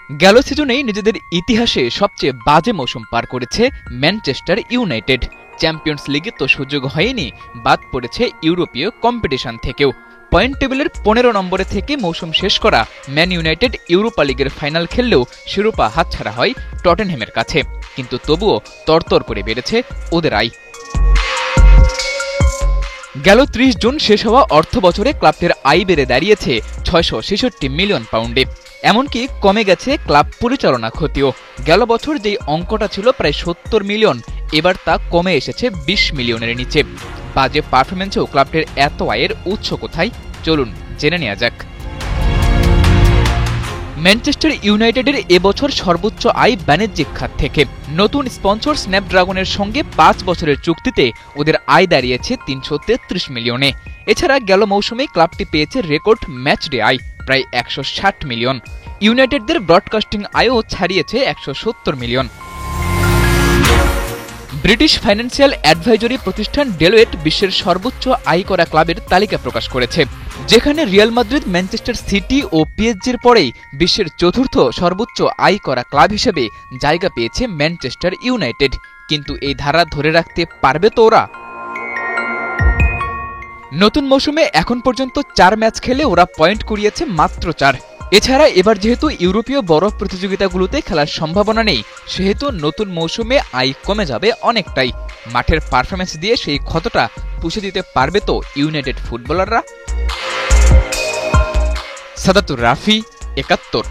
গেল সিজনেই নিজেদের ইতিহাসে সবচেয়ে বাজে মৌসুম পার করেছে ম্যানচেস্টার ইউনাইটেড। চ্যাম্পিয়ন্স লিগে তো সুযোগ হয়নি, বাদ পড়েছে ইউরোপীয় কম্পিটিশন থেকেও। পয়েন্ট টেবিলের 15 নম্বরে থেকে মৌসুম শেষ করা ম্যান ইউনাইটেড ইউরোপা লিগের ফাইনাল খেললেও শিরোপা হাতছাড়া হয় টটেনহ্যামের কাছে। কিন্তু তবুও তরতর করে বেড়েছে ওদের আয়। গেল 30 জুন শেষ হওয়া অর্থ বছরে ক্লাবটির আয় বেড়ে দাঁড়িয়েছে 666 মিলিয়ন পাউন্ডে। এমনকি কমে গেছে ক্লাব পরিচালনা ক্ষতিও। গেল বছর যেই অঙ্কটা ছিল প্রায় 70 মিলিয়ন, এবার তা কমে এসেছে 20 মিলিয়নের নিচে। বাজে পারফরম্যান্সেও ক্লাবটির এত আয়ের উৎস কোথায়, চলুন জেনে নেওয়া যাক। ম্যানচেস্টার ইউনাইটেডের এবছর সর্বোচ্চ আয় বাণিজ্যিক খাত থেকে। নতুন স্পন্সর স্ন্যাপড্রাগনের সঙ্গে 5 বছরের চুক্তিতে ওদের আয় দাঁড়িয়েছে 333 মিলিয়নে। এছাড়া গেল মৌসুমে ক্লাবটি পেয়েছে রেকর্ড ম্যাচ ডে আয় প্রায় 160 মিলিয়ন। ইউনাইটেডদের ব্রডকাস্টিং আয়ও ছাড়িয়েছে 170 মিলিয়ন। ব্রিটিশ ফাইন্যান্সিয়াল অ্যাডভাইজরি প্রতিষ্ঠান ডেলোয়েট বিশ্বের সর্বোচ্চ আয় করা ক্লাবের তালিকা প্রকাশ করেছে, যেখানে রিয়াল মাদ্রিদ, ম্যানচেস্টার সিটি ও পিএসজির পরেই বিশ্বের চতুর্থ সর্বোচ্চ আয় করা ক্লাব হিসেবে জায়গা পেয়েছে ম্যানচেস্টার ইউনাইটেড। কিন্তু এই ধারা ধরে রাখতে পারবে তো ওরা? নতুন মৌসুমে এখন পর্যন্ত 4 ম্যাচ খেলে ওরা পয়েন্ট কুড়িয়েছে মাত্র 4। এছাড়া এবার যেহেতু ইউরোপীয় বড় প্রতিযোগিতাগুলোতে খেলার সম্ভাবনা নেই, সেহেতু নতুন মৌসুমে আয় কমে যাবে অনেকটাই। মাঠের পারফরম্যান্স দিয়ে সেই ক্ষতটা পুষে দিতে পারবে তো ইউনাইটেড ফুটবলাররা? সাদাতুর রাফি, 71।